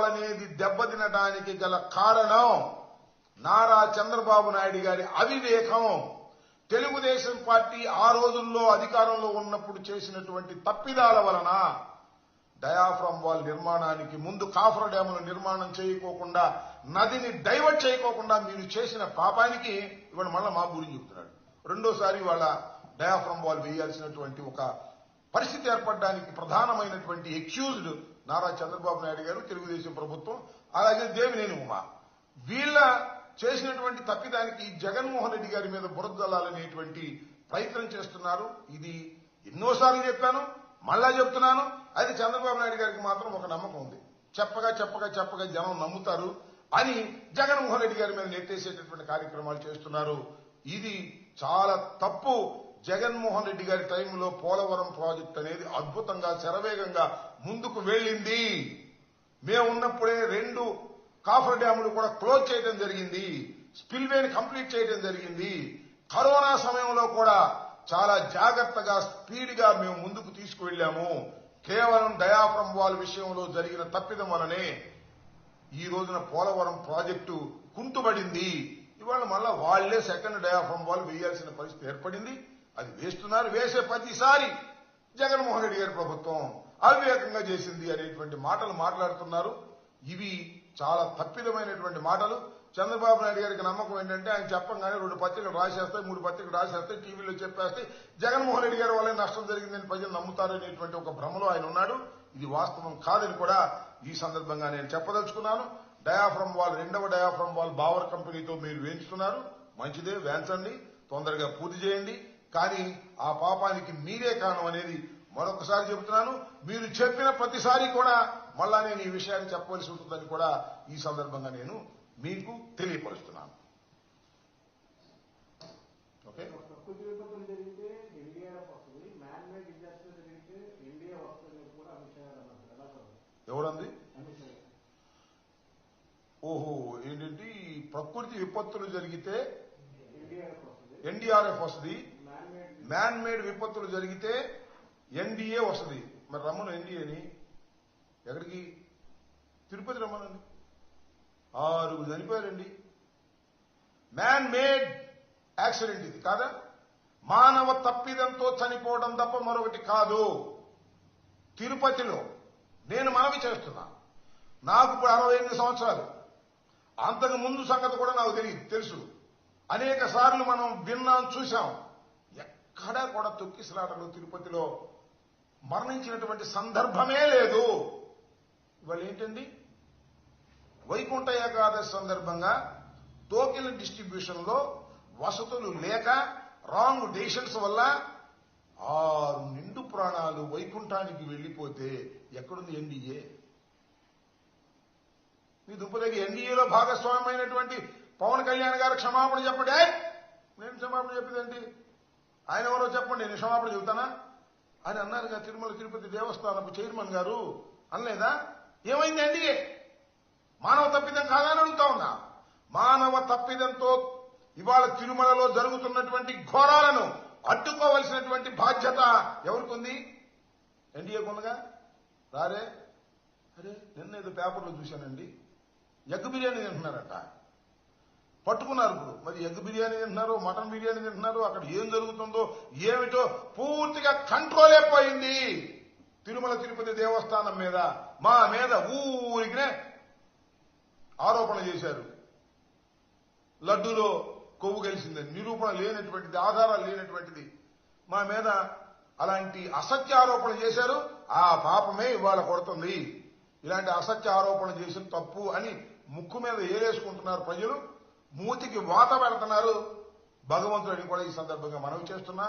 ప్రభుత్వాలనేది దెబ్బతినడానికి గల కారణం నారా చంద్రబాబు నాయుడు గారి అవివేకం. తెలుగుదేశం పార్టీ ఆ రోజుల్లో అధికారంలో ఉన్నప్పుడు చేసినటువంటి తప్పిదాల వలన డయాఫ్రమ్ వాల్ నిర్మాణానికి ముందు కాఫర్ డ్యాముల నిర్మాణం చేయకోకుండా, నదిని డైవర్ట్ చేయకోకుండా మీరు చేసిన పాపానికి ఇవాళ మళ్ళా మా గురించి చెబుతున్నాడు. రెండోసారి వాళ్ళ డయాఫ్రమ్ వాల్ వేయాల్సినటువంటి ఒక పరిస్థితి ఏర్పడడానికి ప్రధానమైనటువంటి ఎక్యూజ్డ్ నారా చంద్రబాబు నాయుడు గారు, తెలుగుదేశం ప్రభుత్వం, అలాగే దేవినేని ఉమా. వీళ్ళ చేసినటువంటి తప్పిదానికి జగన్మోహన్ రెడ్డి గారి మీద బురద జల్లాలనేటువంటి ప్రయత్నం చేస్తున్నారు. ఇది ఎన్నోసార్లు చెప్పాను, మళ్ళా చెప్తున్నాను. అది చంద్రబాబు నాయుడు గారికి మాత్రం ఒక నమ్మకం ఉంది. చెప్పగా జనం నమ్ముతారు అని జగన్మోహన్ రెడ్డి గారి మీద నెట్టేసేటటువంటి కార్యక్రమాలు చేస్తున్నారు. ఇది చాలా తప్పు. జగన్మోహన్ రెడ్డి గారి టైంలో పోలవరం ప్రాజెక్ట్ అనేది అద్భుతంగా శరవేగంగా ముందుకు వెళ్ళింది. మేమున్నప్పుడే 2 కాఫర్ డ్యాములు కూడా క్లోజ్ చేయడం జరిగింది. స్పిల్వేని కంప్లీట్ చేయడం జరిగింది. కరోనా సమయంలో కూడా చాలా జాగ్రత్తగా స్పీడ్ గా మేము ముందుకు తీసుకువెళ్లాము. కేవలం డయాఫ్రమ్ వాల్ విషయంలో జరిగిన తప్పిదం వలనే ఈ రోజున పోలవరం ప్రాజెక్టు కుంటుబడింది. ఇవాళ మళ్ళా వాళ్లే సెకండ్ డయాఫ్రమ్ వాల్ వేయాల్సిన పరిస్థితి ఏర్పడింది. అది వేస్తున్నారు. వేసే ప్రతిసారి జగన్మోహన్ రెడ్డి గారి ప్రభుత్వం అవివేకంగా చేసింది అనేటువంటి మాటలు మాట్లాడుతున్నారు. ఇవి చాలా తప్పిదమైనటువంటి మాటలు. చంద్రబాబు నాయుడు గారికి నమ్మకం ఏంటంటే ఆయన చెప్పంగానే 2 పత్రికలు రాసేస్తాయి, 3 పత్రికలు రాసేస్తాయి, టీవీలో చెప్పేస్తాయి, జగన్మోహన్ రెడ్డి గారి వల్లే నష్టం జరిగిందని ప్రజలు నమ్ముతారు అనేటువంటి ఒక భ్రమలో ఆయన ఉన్నాడు. ఇది వాస్తవం కాదని కూడా ఈ సందర్భంగా నేను చెప్పదలుచుకున్నాను. డయాఫ్రమ్ వాల్, 2వ డయాఫ్రమ్ వాల్ బావర్ కంపెనీతో మీరు వేయించుతున్నారు. మంచిదే, వేయించండి, తొందరగా పూర్తి చేయండి. కానీ ఆ పాపానికి మీరే కారణం అనేది మరొకసారి చెబుతున్నాను. మీరు చెప్పిన ప్రతిసారి కూడా మళ్ళా నేను ఈ విషయాన్ని చెప్పవలసి ఉంటుందని కూడా ఈ సందర్భంగా నేను మీకు తెలియపరుస్తున్నాను. ఓకే, ఎవరంది? ఓహో, ఏంటంటే ప్రకృతి విపత్తులు జరిగితే ఎన్డీఆర్ఎఫ్ వస్తుంది, మ్యాన్ మేడ్ విపత్తులు జరిగితే ఎన్డీఏ వస్తుంది. మరి రమ్మను ఎన్డీఏని. ఎక్కడికి? తిరుపతి రమ్మనండి. 6 చనిపోయారండి. మ్యాన్ మేడ్ యాక్సిడెంట్ ఇది కాదా? మానవ తప్పిదంతో చనిపోవడం తప్ప మరొకటి కాదు. తిరుపతిలో నేను మనవి చేస్తున్నా, నాకు ఇప్పుడు 68 సంవత్సరాలు. అంతకు ముందు సంగతి కూడా నాకు తెలుసు. అనేక సార్లు మనం విన్నాం, చూశాం. ఎక్కడా కూడా తొక్కిసలాటలు తిరుపతిలో మరణించినటువంటి సందర్భమే లేదు. ఇవాళ ఏంటండి, వైకుంఠ ఏకాదశి సందర్భంగా టోకెన్ డిస్ట్రిబ్యూషన్ లో వసతులు లేక రాంగ్ డెసిషన్స్ వల్ల 6 నిండు ప్రాణాలు వైకుంఠానికి వెళ్లిపోతే ఎక్కడుంది ఎన్డీఏ? మీ దుప్పదగి ఎన్డీఏలో భాగస్వామ్యమైనటువంటి పవన్ కళ్యాణ్ గారు క్షమాపణ చెప్పండి. నేను క్షమాపణ చెప్పిందండి, ఆయన ఎవరో చెప్పండి, నేను క్షమాపణ చెబుతానా అని అన్నారుగా తిరుమల తిరుపతి దేవస్థానపు చైర్మన్ గారు. అనలేదా? ఏమైంది ఎన్డీఏ? మానవ తప్పిదం కాదని అడుగుతా ఉన్నా. మానవ తప్పిదంతో ఇవాళ తిరుమలలో జరుగుతున్నటువంటి ఘోరాలను అడ్డుకోవలసినటువంటి బాధ్యత ఎవరికి ఉంది? ఎన్డీఏకు ఉందిగా. రారే? అరే, నిన్నేదో పేపర్లో చూశానండి, ఎగ్ బిర్యానీ తింటున్నారట. పట్టుకున్నారు. ఇప్పుడు మరి ఎగ్ బిర్యానీ తింటున్నారు, మటన్ బిర్యానీ తింటున్నారు. అక్కడ ఏం జరుగుతుందో ఏమిటో పూర్తిగా కంట్రోల్ అయిపోయింది తిరుమల తిరుపతి దేవస్థానం మీద. మా మీద ఊరికినే ఆరోపణ చేశారు. లడ్డూలో కొవ్వు కలిసిందని నిరూపణ లేనటువంటిది, ఆధారాలు లేనటువంటిది మా మీద అలాంటి అసత్య ఆరోపణ చేశారు. ఆ పాపమే ఇవాళ కొడుతుంది. ఇలాంటి అసత్య ఆరోపణ చేసిన తప్పు అని ముక్కు మీద ఏరేసుకుంటున్నారు ప్రజలు, మూతికి వాత పెడుతున్నారు భగవంతుడిని కూడా ఈ సందర్భంగా మనవి చేస్తున్నా.